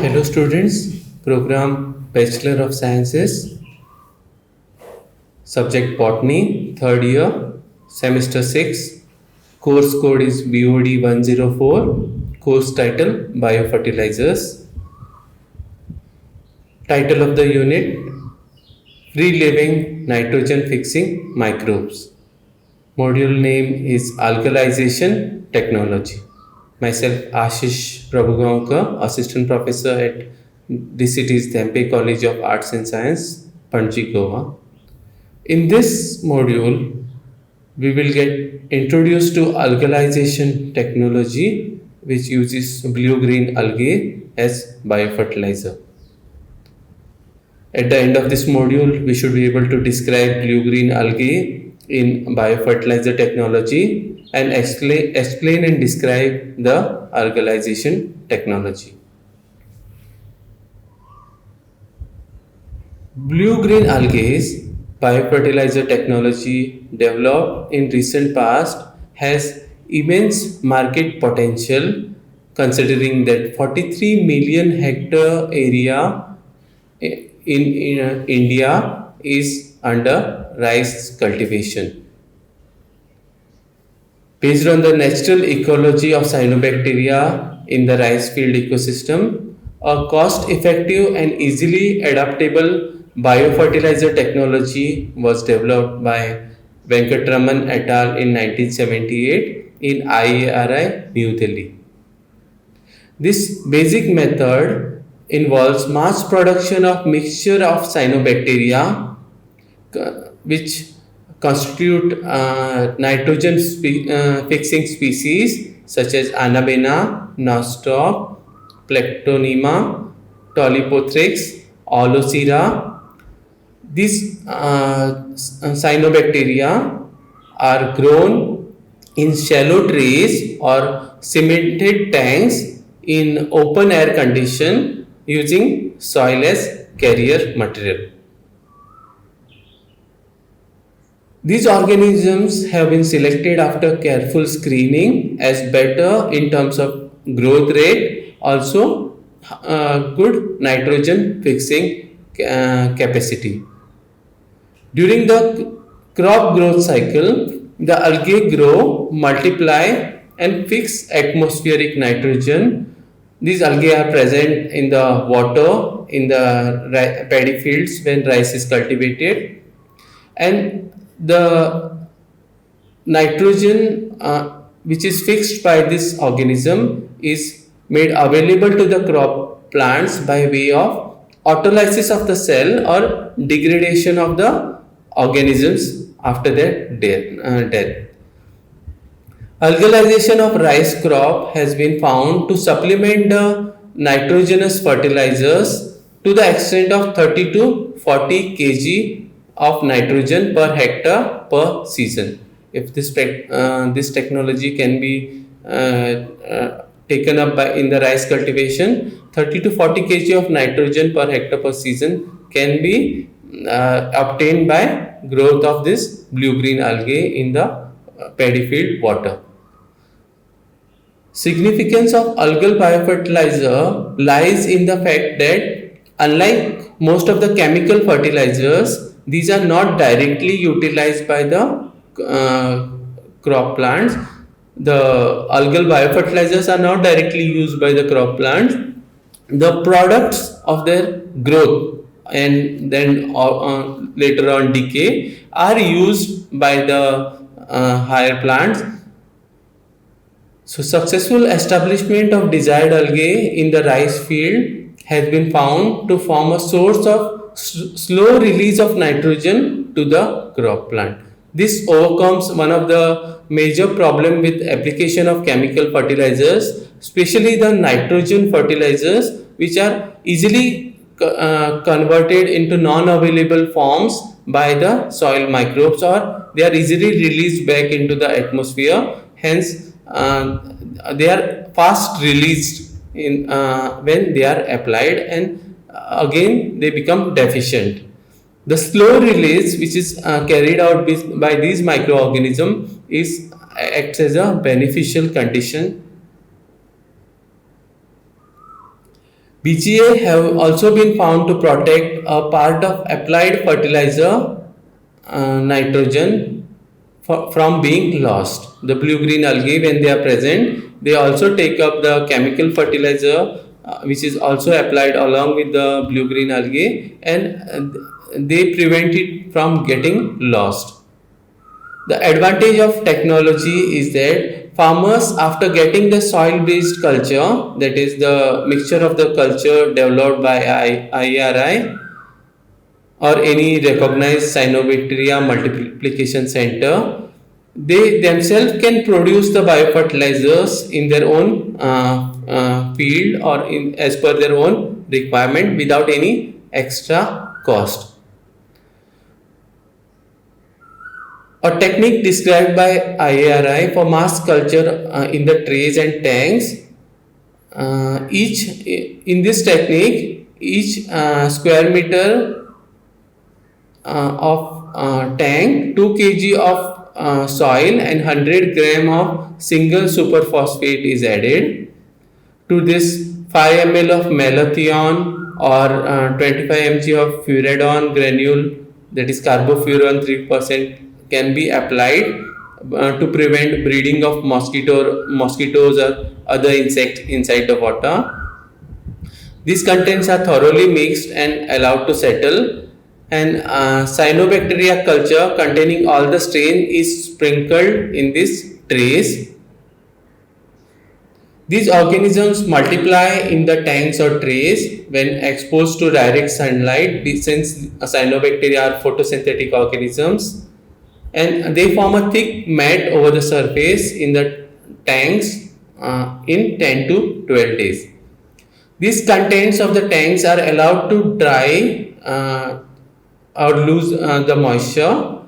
Hello students, program Bachelor of Sciences, subject Botany, third year, semester 6, course code is BOD 104, course title Biofertilizers, title of the unit Free Living Nitrogen Fixing Microbes, module name is Alkalization Technology. Myself Ashish Prabhugaonkar, Assistant Professor at DCT's Dhempe College of Arts and Science, Panji, Goa. In this module, we will get introduced to alkalization technology, which uses blue-green algae as biofertilizer. At the end of this module, we should be able to describe blue-green algae in biofertilizer technology and explain and describe the alkalization technology. Blue-green algae biofertilizer technology developed in recent past has immense market potential, considering that 43 million hectare area in India is under rice cultivation. Based on the natural ecology of cyanobacteria in the rice field ecosystem, a cost-effective and easily adaptable biofertilizer technology was developed by Venkatraman et al. In 1978 in IARI, New Delhi. This basic method involves mass production of mixture of cyanobacteria which constitute nitrogen fixing species such as Anabaena, Nostoc, Plectonema, Tolipothrix, Olocera. These cyanobacteria are grown in shallow trays or cemented tanks in open air condition using soil as carrier material. These organisms have been selected after careful screening as better in terms of growth rate, also good nitrogen fixing capacity. During the crop growth cycle, the algae grow, multiply and fix atmospheric nitrogen. These algae are present in the water in the paddy fields when rice is cultivated, and the nitrogen which is fixed by this organism is made available to the crop plants by way of autolysis of the cell or degradation of the organisms after their death. Alkalization of rice crop has been found to supplement the nitrogenous fertilizers to the extent of 30 to 40 kg of nitrogen per hectare per season. If this technology can be taken up in the rice cultivation, 30 to 40 kg of nitrogen per hectare per season can be obtained by growth of this blue-green algae in the paddy field water. Significance of algal biofertilizer lies in the fact that unlike most of the chemical fertilizers, these are not directly utilized by the crop plants. The algal biofertilizers are not directly used by the crop plants. The products of their growth and then later on decay are used by the higher plants. So successful establishment of desired algae in the rice field has been found to form a source of slow release of nitrogen to the crop plant. This overcomes one of the major problem with application of chemical fertilizers, especially the nitrogen fertilizers, which are easily converted into non-available forms by the soil microbes, or they are easily released back into the atmosphere. Hence, they are fast released in when they are applied, and again they become deficient. The slow release which is carried out by these microorganisms acts as a beneficial condition. BGA have also been found to protect a part of applied fertilizer nitrogen from being lost. The blue-green algae, when they are present, they also take up the chemical fertilizer which is also applied along with the blue-green algae, and they prevent it from getting lost. The advantage of technology is that farmers, after getting the soil-based culture, that is the mixture of the culture developed by IARI or any recognized cyanobacteria multiplication center, they themselves can produce the biofertilizers in their own field or as per their own requirement without any extra cost. A technique described by IARI for mass culture in the trays and tanks. Each in this technique, each square meter of tank, 2 kg of soil and 100 gram of single superphosphate is added. To this, 5 ml of malathion or 25 mg of furadon granule, that is carbofuran 3%, can be applied to prevent breeding of mosquitoes or other insects inside the water. These contents are thoroughly mixed and allowed to settle, and cyanobacteria culture containing all the strain is sprinkled in these trays. These organisms multiply in the tanks or trays when exposed to direct sunlight, since cyanobacteria are photosynthetic organisms, and they form a thick mat over the surface in the tanks in 10 to 12 days. These contents of the tanks are allowed to dry or lose the moisture.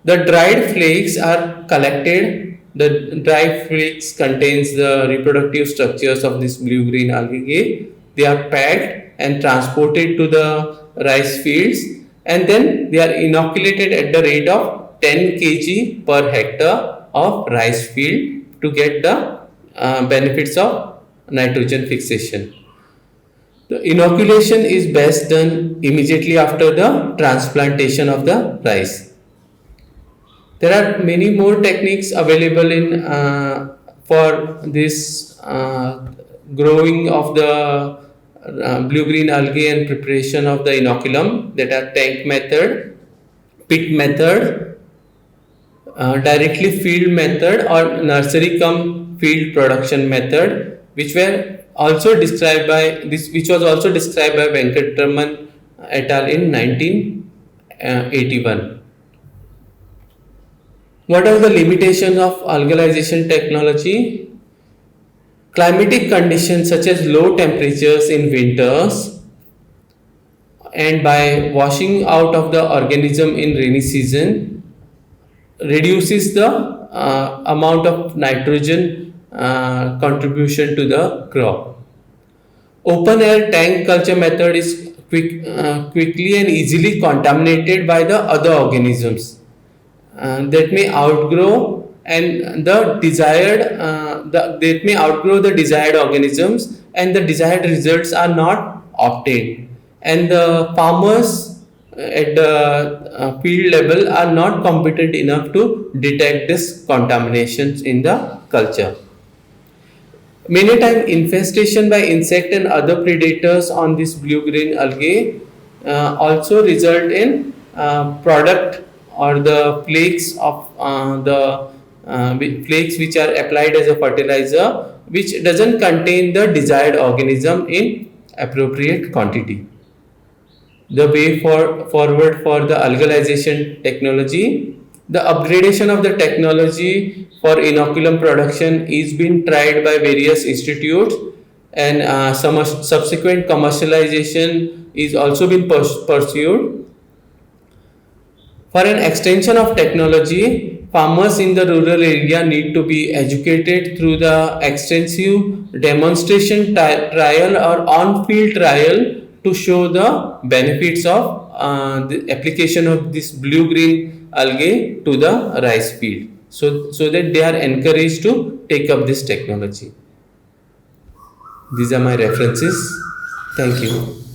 The dried flakes are collected. The dry flakes contains the reproductive structures of this blue-green algae. They are packed and transported to the rice fields, and then they are inoculated at the rate of 10 kg per hectare of rice field to get the benefits of nitrogen fixation. The inoculation is best done immediately after the transplantation of the rice. There are many more techniques available in for this growing of the blue-green algae and preparation of the inoculum, that are tank method, pit method, directly field method, or nursery come field production method, which was also described by Venkatraman et al. In 1981. What are the limitations of alkalization technology? Climatic conditions such as low temperatures in winters, and by washing out of the organism in rainy season, reduces the amount of nitrogen contribution to the crop. Open air tank culture method is quickly and easily contaminated by the other organisms that may outgrow the desired organisms, and the desired results are not obtained, and the farmers at the field level are not competent enough to detect this contaminations in the culture. Many times infestation by insect and other predators on this blue-green algae also result in product or the flakes of flakes which are applied as a fertilizer, which doesn't contain the desired organism in appropriate quantity. The way forward for the alkalization technology, the upgradation of the technology for inoculum production is being tried by various institutes, and some subsequent commercialization is also being pursued. For an extension of technology, farmers in the rural area need to be educated through the extensive demonstration trial or on-field trial to show the benefits of the application of this blue-green algae to the rice field, so that they are encouraged to take up this technology. These are my references. Thank you.